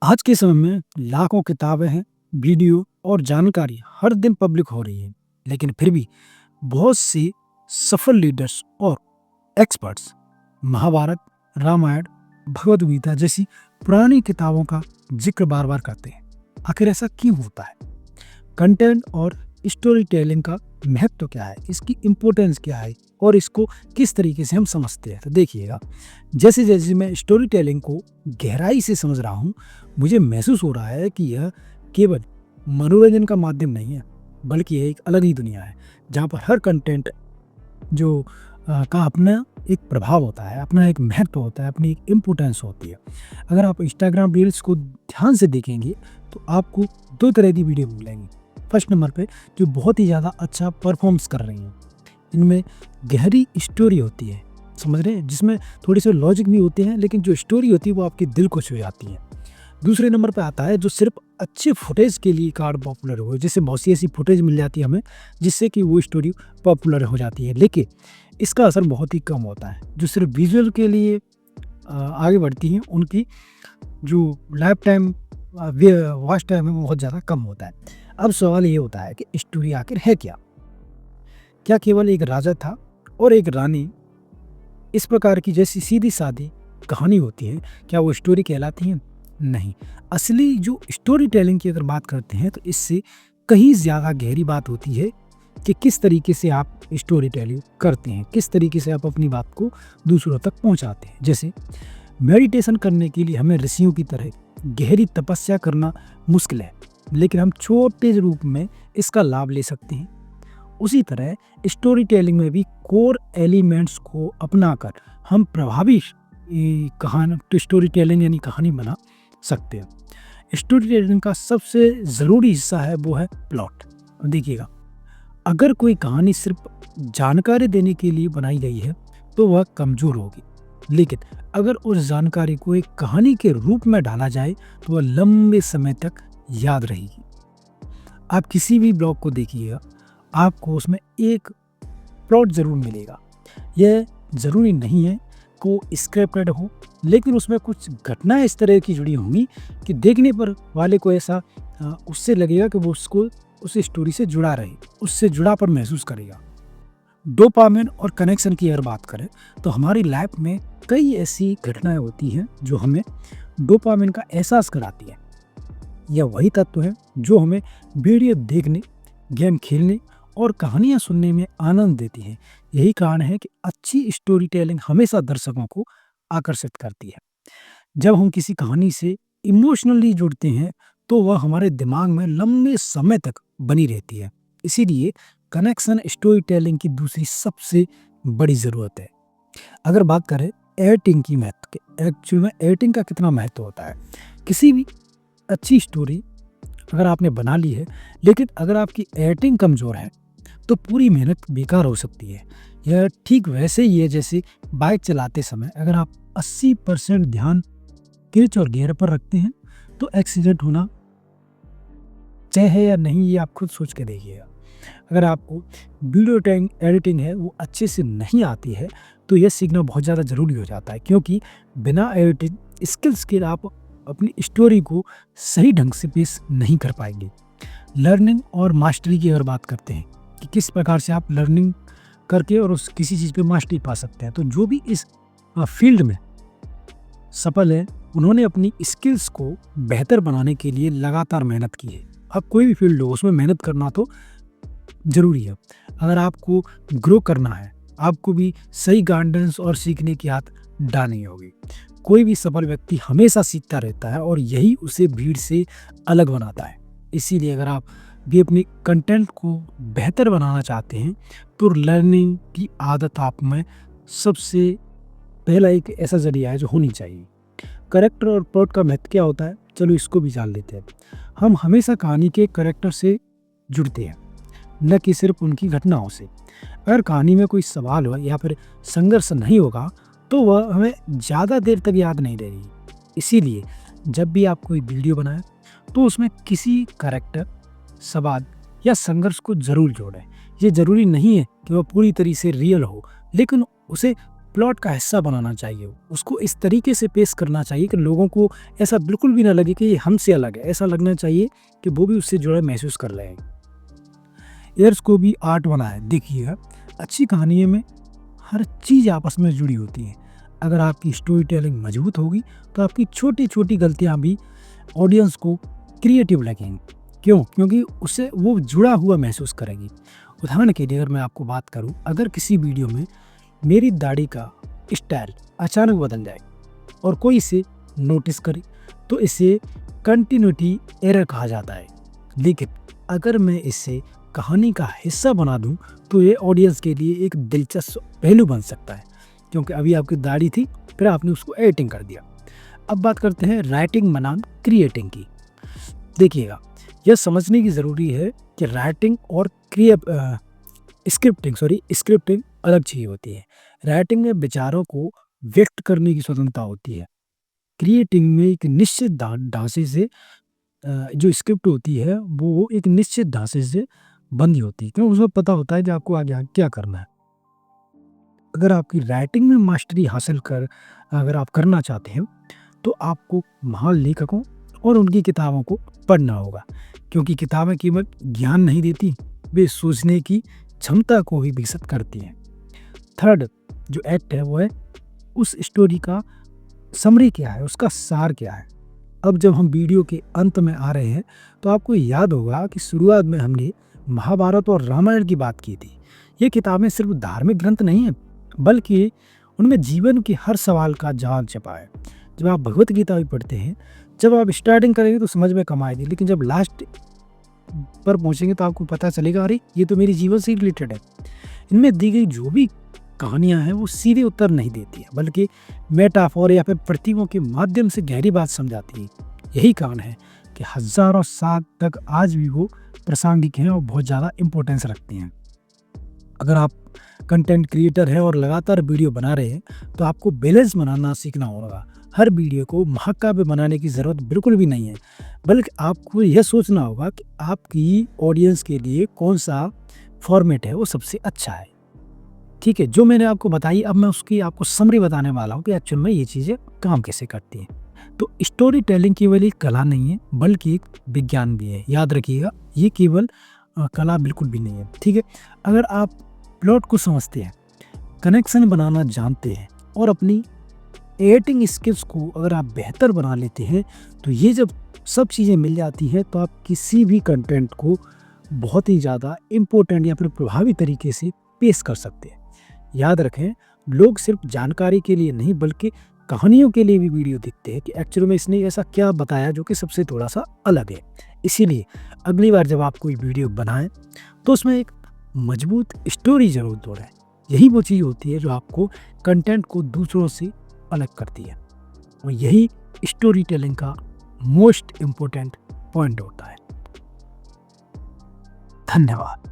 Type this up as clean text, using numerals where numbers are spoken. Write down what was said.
आज के समय में लाखों किताबें हैं, वीडियो और जानकारी हर दिन पब्लिक हो रही है, लेकिन फिर भी बहुत सी सफल लीडर्स और एक्सपर्ट्स महाभारत, रामायण, भगवद गीता जैसी पुरानी किताबों का जिक्र बार बार करते हैं। आखिर ऐसा क्यों होता है? कंटेंट और स्टोरी टेलिंग का महत्व क्या है, इसकी इम्पोर्टेंस क्या है और इसको किस तरीके से हम समझते हैं? तो देखिएगा, जैसे जैसे मैं स्टोरी टेलिंग को गहराई से समझ रहा हूँ, मुझे महसूस हो रहा है कि यह केवल मनोरंजन का माध्यम नहीं है, बल्कि यह एक अलग ही दुनिया है जहाँ पर हर कंटेंट जो का अपना एक प्रभाव होता है, अपना एक महत्व होता है, अपनी एक इम्पोर्टेंस होती है। अगर आप इंस्टाग्राम रील्स को ध्यान से देखेंगे तो आपको दो तरह की वीडियो मिलेंगी। फर्स्ट नंबर पे जो बहुत ही ज़्यादा अच्छा परफॉर्म्स कर रही हैं, इनमें गहरी स्टोरी होती है, समझ रहे हैं, जिसमें थोड़ी सी लॉजिक भी होते हैं, लेकिन जो स्टोरी होती है वो आपके दिल को छू जाती है। दूसरे नंबर पे आता है जो सिर्फ अच्छे फुटेज के लिए कार्ड पॉपुलर हो, जैसे बहुत सी ऐसी फुटेज मिल जाती है हमें जिससे कि वो स्टोरी पॉपुलर हो जाती है, लेकिन इसका असर बहुत ही कम होता है। जो सिर्फ विजुअल के लिए आगे बढ़ती हैं, उनकी जो लाइफ टाइम वॉच टाइम है वो बहुत ज़्यादा कम होता है। अब सवाल ये होता है कि स्टोरी आखिर है क्या? क्या केवल एक राजा था और एक रानी, इस प्रकार की जैसी सीधी सादी कहानी होती है, क्या वो स्टोरी कहलाती है? नहीं। असली जो स्टोरी टेलिंग की अगर बात करते हैं तो इससे कहीं ज़्यादा गहरी बात होती है कि किस तरीके से आप स्टोरी टेलिंग करते हैं, किस तरीके से आप अपनी बात को दूसरों तक पहुंचाते हैं। जैसे मेडिटेशन करने के लिए हमें ऋषियों की तरह गहरी तपस्या करना मुश्किल है, लेकिन हम छोटे रूप में इसका लाभ ले सकते हैं। उसी तरह स्टोरी टेलिंग में भी कोर एलिमेंट्स को अपनाकर हम प्रभावी कहानी स्टोरी टेलिंग यानी कहानी बना सकते हैं। स्टोरी टेलिंग का सबसे ज़रूरी हिस्सा है वो है प्लॉट। देखिएगा, अगर कोई कहानी सिर्फ जानकारी देने के लिए बनाई गई है तो वह कमज़ोर होगी, लेकिन अगर उस जानकारी को एक कहानी के रूप में डाला जाए तो वह लंबे समय तक याद रहेगी। आप किसी भी ब्लॉग को देखिएगा, आपको उसमें एक प्लॉट ज़रूर मिलेगा। यह ज़रूरी नहीं है को स्क्रिप्टेड हो, लेकिन उसमें कुछ घटनाएं इस तरह की जुड़ी होंगी कि देखने पर वाले को ऐसा उससे लगेगा कि वो उसको उस स्टोरी से जुड़ा रहे, उससे जुड़ापन महसूस करेगा। डोपामिन और कनेक्शन की अगर बात करें तो हमारी लाइफ में कई ऐसी घटनाएं होती हैं जो हमें डोपामिन का एहसास कराती है। यह वही तत्व है जो हमें वीडियो देखने, गेम खेलने और कहानियाँ सुनने में आनंद देती है। यही कारण है कि अच्छी स्टोरी टेलिंग हमेशा दर्शकों को आकर्षित करती है। जब हम किसी कहानी से इमोशनली जुड़ते हैं तो वह हमारे दिमाग में लंबे समय तक बनी रहती है। इसीलिए कनेक्शन स्टोरी टेलिंग की दूसरी सबसे बड़ी ज़रूरत है। अगर बात करें एडिटिंग की महत्व के, एक्चुअल में एडिटिंग का कितना महत्व होता है। किसी भी अच्छी स्टोरी अगर आपने बना ली है, लेकिन अगर आपकी एडिटिंग कमज़ोर है तो पूरी मेहनत बेकार हो सकती है। यह ठीक वैसे ही है जैसे बाइक चलाते समय अगर आप 80% ध्यान क्लच और गियर पर रखते हैं तो एक्सीडेंट होना तय है या नहीं, ये आप खुद सोच के देखिएगा। अगर आपको वीडियो एडिटिंग है वो अच्छे से नहीं आती है तो यह सीखना बहुत ज़्यादा ज़रूरी हो जाता है, क्योंकि बिना एडिटिंग स्किल्स के आप अपनी स्टोरी को सही ढंग से पेश नहीं कर पाएंगे। लर्निंग और मास्टरी की अगर बात करते हैं कि किस प्रकार से आप लर्निंग करके और उस किसी चीज़ पे मास्टरी पा सकते हैं, तो जो भी इस फील्ड में सफल है उन्होंने अपनी स्किल्स को बेहतर बनाने के लिए लगातार मेहनत की है। अब कोई भी फील्ड हो उसमें मेहनत करना तो ज़रूरी है। अगर आपको ग्रो करना है, आपको भी सही गाइडेंस और सीखने की आदत डालनी होगी। कोई भी सफल व्यक्ति हमेशा सीखता रहता है और यही उसे भीड़ से अलग बनाता है। इसीलिए अगर आप भी अपनी कंटेंट को बेहतर बनाना चाहते हैं तो लर्निंग की आदत आप में सबसे पहला एक ऐसा जरिया है जो होनी चाहिए। कैरेक्टर और प्लॉट का महत्व क्या होता है, चलो इसको भी जान लेते हैं। हम हमेशा कहानी के कैरेक्टर से जुड़ते हैं, न कि सिर्फ उनकी घटनाओं से। अगर कहानी में कोई सवाल हो या फिर संघर्ष नहीं होगा तो वह हमें ज़्यादा देर तक याद नहीं रहेगी। इसीलिए जब भी आप कोई वीडियो बनाएं तो उसमें किसी कैरेक्टर, सवाल या संघर्ष को ज़रूर जोड़ें। ये ज़रूरी नहीं है कि वह पूरी तरह से रियल हो, लेकिन उसे प्लॉट का हिस्सा बनाना चाहिए, उसको इस तरीके से पेश करना चाहिए कि लोगों को ऐसा बिल्कुल भी ना लगे कि ये हमसे अलग है। ऐसा लगना चाहिए कि वो भी उससे जुड़ा महसूस कर रहे हैं। एयर्स को भी आर्ट बनाए। देखिएगा, अच्छी कहानियों में हर चीज़ आपस में जुड़ी होती है। अगर आपकी स्टोरी टेलिंग मजबूत होगी तो आपकी छोटी छोटी गलतियाँ भी ऑडियंस को क्रिएटिव लगेंगी। क्यों? क्योंकि उससे वो जुड़ा हुआ महसूस करेगी। उदाहरण के लिए अगर मैं आपको बात करूं, अगर किसी वीडियो में मेरी दाढ़ी का स्टाइल अचानक बदल जाए और कोई इसे नोटिस करे तो इसे कंटिन्यूटी एरर कहा जाता है। लेकिन अगर मैं इसे कहानी का हिस्सा बना दूं तो ये ऑडियंस के लिए एक दिलचस्प पहलू बन सकता है, क्योंकि अभी आपकी दाढ़ी थी, फिर आपने उसको एडिटिंग कर दिया। अब बात करते हैं राइटिंग बनाम क्रिएटिंग की। देखिएगा, यह समझने की ज़रूरी है कि राइटिंग और स्क्रिप्टिंग अलग चीज़ होती है। राइटिंग में विचारों को व्यक्त करने की स्वतंत्रता होती है। क्रिएटिंग में एक निश्चित ढांचे से जो स्क्रिप्ट होती है वो एक निश्चित ढांचे से बंधी होती है, क्योंकि उसमें पता होता है कि आपको आगे क्या करना है। अगर आपकी राइटिंग में मास्टरी अगर आप करना चाहते हैं तो आपको महान लेखकों और उनकी किताबों को पढ़ना होगा, क्योंकि किताबें केवल ज्ञान नहीं देती, वे सोचने की क्षमता को भी विकसित करती हैं। थर्ड जो एक्ट है वो है उस स्टोरी का समरी क्या है, उसका सार क्या है। अब जब हम वीडियो के अंत में आ रहे हैं तो आपको याद होगा कि शुरुआत में हमने महाभारत और रामायण की बात की थी। ये किताबें सिर्फ धार्मिक ग्रंथ नहीं हैं, बल्कि उनमें जीवन के हर सवाल का जवाब छिपा है। जब आप भगवत गीता भी पढ़ते हैं, जब आप स्टार्टिंग करेंगे तो समझ में कम आएगी, लेकिन जब लास्ट पर पहुंचेंगे तो आपको पता चलेगा अरे ये तो मेरी जीवन से रिलेटेड है। इनमें दी गई जो भी कहानियां हैं वो सीधे उत्तर नहीं देती है, बल्कि मेटाफोर या फिर प्रतीकों के माध्यम से गहरी बात समझाती है। यही कारण है कि हजारों साल तक आज भी वो प्रासंगिक हैं और बहुत ज़्यादा इम्पोर्टेंस रखती हैं। अगर आप कंटेंट क्रिएटर हैं और लगातार वीडियो बना रहे हैं तो आपको बैलेंस बनाना सीखना होगा। हर वीडियो को महाकाव्य बनाने की ज़रूरत बिल्कुल भी नहीं है, बल्कि आपको यह सोचना होगा कि आपकी ऑडियंस के लिए कौन सा फॉर्मेट है वो सबसे अच्छा है। ठीक है, जो मैंने आपको बताई, अब मैं उसकी आपको समरी बताने वाला हूँ कि एक्चुअल में ये चीज़ें काम कैसे करती हैं। तो स्टोरी टेलिंग केवल एक कला नहीं है, बल्कि एक विज्ञान भी है। याद रखिएगा, ये केवल कला बिल्कुल भी नहीं है। ठीक है, अगर आप प्लॉट को समझते हैं, कनेक्शन बनाना जानते हैं और अपनी एडिटिंग स्किल्स को अगर आप बेहतर बना लेते हैं, तो ये जब सब चीज़ें मिल जाती हैं तो आप किसी भी कंटेंट को बहुत ही ज़्यादा इम्पोर्टेंट या फिर प्रभावी तरीके से पेश कर सकते हैं। याद रखें, लोग सिर्फ जानकारी के लिए नहीं बल्कि कहानियों के लिए भी वीडियो देखते हैं कि एक्चुअली में इसने ऐसा क्या बताया जो कि सबसे थोड़ा सा अलग है। इसीलिए अगली बार जब आप कोई वीडियो बनाएं तो उसमें एक मजबूत स्टोरी ज़रूर जोड़ें। यही वो चीज़ होती है जो आपको कंटेंट को दूसरों से अलग करती है, और यही स्टोरी टेलिंग का मोस्ट इम्पोर्टेंट पॉइंट होता है। धन्यवाद।